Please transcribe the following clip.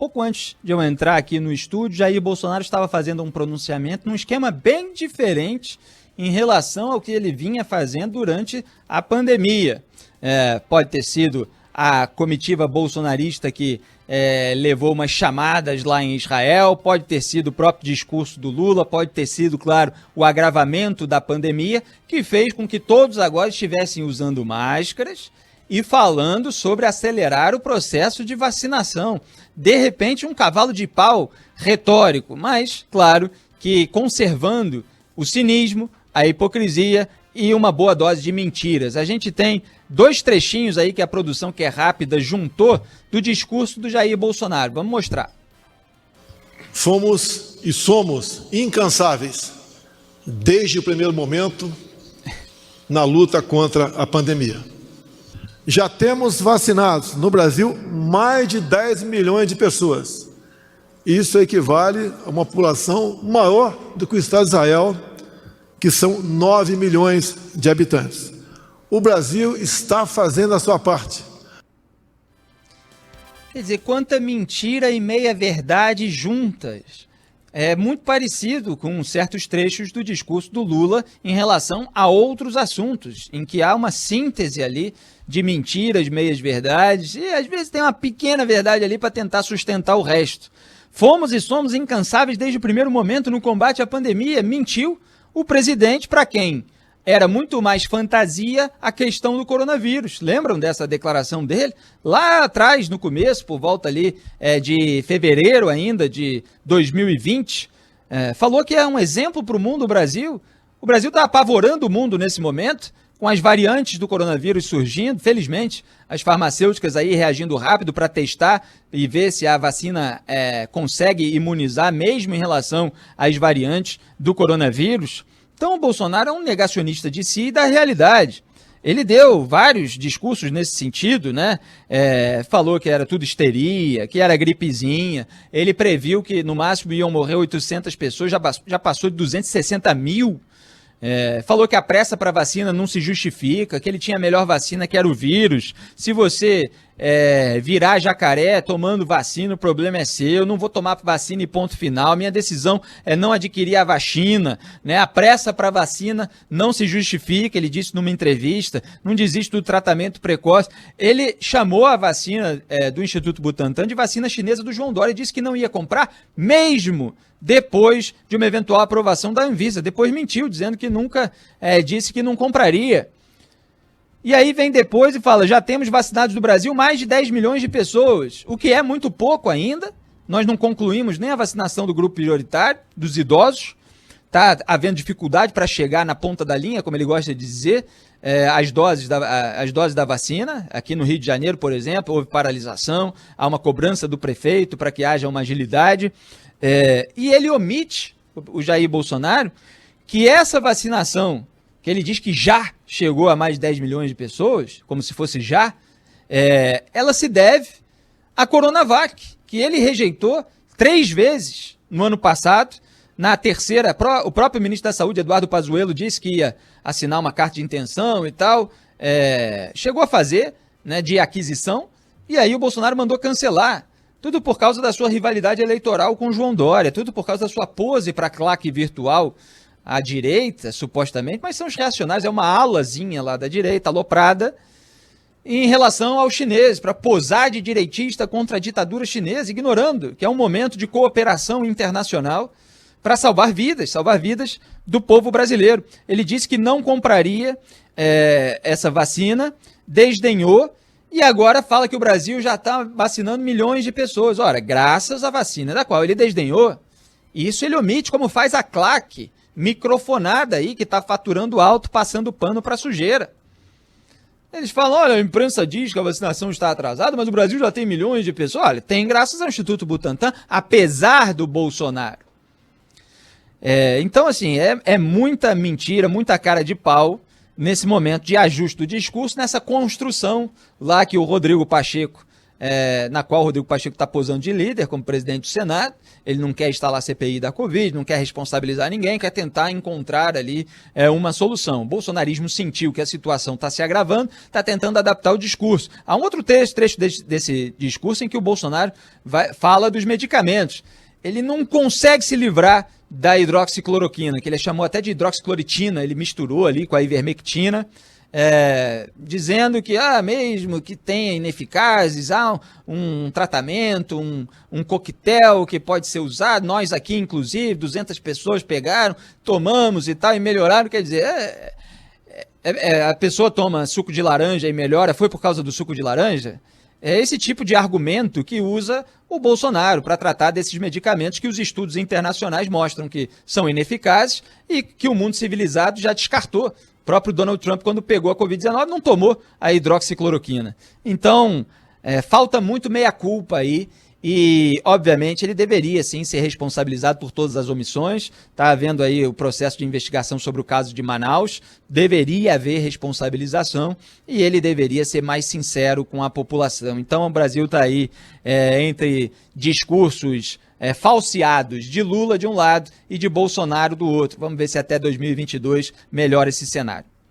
pouco antes de eu entrar aqui no estúdio, Jair Bolsonaro estava fazendo um pronunciamento num esquema bem diferente em relação ao que ele vinha fazendo durante a pandemia. Pode ter sido a comitiva bolsonarista que levou umas chamadas lá em Israel, pode ter sido o próprio discurso do Lula, pode ter sido, claro, o agravamento da pandemia, que fez com que todos agora estivessem usando máscaras e falando sobre acelerar o processo de vacinação. De repente, um cavalo de pau retórico, mas, claro, que conservando o cinismo, a hipocrisia e uma boa dose de mentiras. A gente tem 2 trechinhos aí que a produção, que é rápida, juntou do discurso do Jair Bolsonaro. Vamos mostrar. Fomos e somos incansáveis desde o primeiro momento na luta contra a pandemia. Já temos vacinados no Brasil mais de 10 milhões de pessoas. Isso equivale a uma população maior do que o Estado de Israel, que são 9 milhões de habitantes. O Brasil está fazendo a sua parte. Quer dizer, quanta mentira e meia-verdade juntas. É muito parecido com certos trechos do discurso do Lula em relação a outros assuntos, em que há uma síntese ali de mentiras, meias-verdades, e às vezes tem uma pequena verdade ali para tentar sustentar o resto. Fomos e somos incansáveis desde o primeiro momento no combate à pandemia. Mentiu o presidente para quem era muito mais fantasia a questão do coronavírus. Lembram dessa declaração dele? Lá atrás, no começo, por volta ali de fevereiro ainda de 2020, falou que é um exemplo para o mundo, o Brasil. O Brasil está apavorando o mundo nesse momento, com as variantes do coronavírus surgindo. Felizmente, as farmacêuticas aí reagindo rápido para testar e ver se a vacina consegue imunizar mesmo em relação às variantes do coronavírus. Então o Bolsonaro é um negacionista de si e da realidade. Ele deu vários discursos nesse sentido, né? Falou que era tudo histeria, que era gripezinha. Ele previu que no máximo iam morrer 800 pessoas, já passou de 260 mil. Falou que a pressa para vacina não se justifica, que ele tinha a melhor vacina, que era o vírus. Se você virar jacaré tomando vacina, o problema é seu. Eu não vou tomar vacina e ponto final. Minha decisão é não adquirir a vacina, né? A pressa para vacina não se justifica, ele disse numa entrevista. Não desiste do tratamento precoce. Ele chamou a vacina do Instituto Butantan de vacina chinesa do João Dória e disse que não ia comprar, mesmo depois de uma eventual aprovação da Anvisa. Depois mentiu, dizendo que nunca disse que não compraria. E aí vem depois e fala, já temos vacinados no Brasil mais de 10 milhões de pessoas, o que é muito pouco ainda. Nós não concluímos nem a vacinação do grupo prioritário, dos idosos. Está havendo dificuldade para chegar na ponta da linha, como ele gosta de dizer, as doses da vacina. Aqui no Rio de Janeiro, por exemplo, houve paralisação, há uma cobrança do prefeito para que haja uma agilidade. E ele omite, o Jair Bolsonaro, que essa vacinação, que ele diz que já chegou a mais de 10 milhões de pessoas, como se fosse já, ela se deve à Coronavac, que ele rejeitou 3 vezes no ano passado. Na terceira, o próprio ministro da Saúde, Eduardo Pazuello, disse que ia assinar uma carta de intenção e tal, chegou a fazer, né, de aquisição, e aí o Bolsonaro mandou cancelar. Tudo por causa da sua rivalidade eleitoral com João Dória, tudo por causa da sua pose para a claque virtual à direita, supostamente, mas são os reacionários, é uma alazinha lá da direita, aloprada, em relação aos chineses, para posar de direitista contra a ditadura chinesa, ignorando que é um momento de cooperação internacional para salvar vidas do povo brasileiro. Ele disse que não compraria essa vacina, desdenhou, e agora fala que o Brasil já está vacinando milhões de pessoas. Ora, graças à vacina da qual ele desdenhou. Isso ele omite, como faz a claque microfonada aí, que está faturando alto, passando pano para sujeira. Eles falam, olha, a imprensa diz que a vacinação está atrasada, mas o Brasil já tem milhões de pessoas. Olha, tem graças ao Instituto Butantan, apesar do Bolsonaro. Então, assim, é muita mentira, muita cara de pau nesse momento de ajuste do discurso, nessa construção lá que o Rodrigo Pacheco na qual o Rodrigo Pacheco está posando de líder como presidente do Senado. Ele não quer instalar a CPI da Covid, não quer responsabilizar ninguém, quer tentar encontrar ali uma solução. O bolsonarismo sentiu que a situação está se agravando, está tentando adaptar o discurso. Há um outro trecho desse discurso em que o Bolsonaro fala dos medicamentos. Ele não consegue se livrar da hidroxicloroquina, que ele chamou até de hidroxiclorotina, ele misturou ali com a ivermectina, dizendo que mesmo que tenha ineficazes, há um tratamento, um coquetel que pode ser usado, nós aqui inclusive, 200 pessoas pegaram, tomamos e tal, e melhoraram, quer dizer, a pessoa toma suco de laranja e melhora, foi por causa do suco de laranja? É esse tipo de argumento que usa o Bolsonaro para tratar desses medicamentos que os estudos internacionais mostram que são ineficazes e que o mundo civilizado já descartou. O próprio Donald Trump, quando pegou a Covid-19, não tomou a hidroxicloroquina. Então, falta muito meia-culpa aí e, obviamente, ele deveria, sim, ser responsabilizado por todas as omissões. Está havendo aí o processo de investigação sobre o caso de Manaus. Deveria haver responsabilização e ele deveria ser mais sincero com a população. Então, o Brasil está aí entre discursos falseados de Lula de um lado e de Bolsonaro do outro. Vamos ver se até 2022 melhora esse cenário.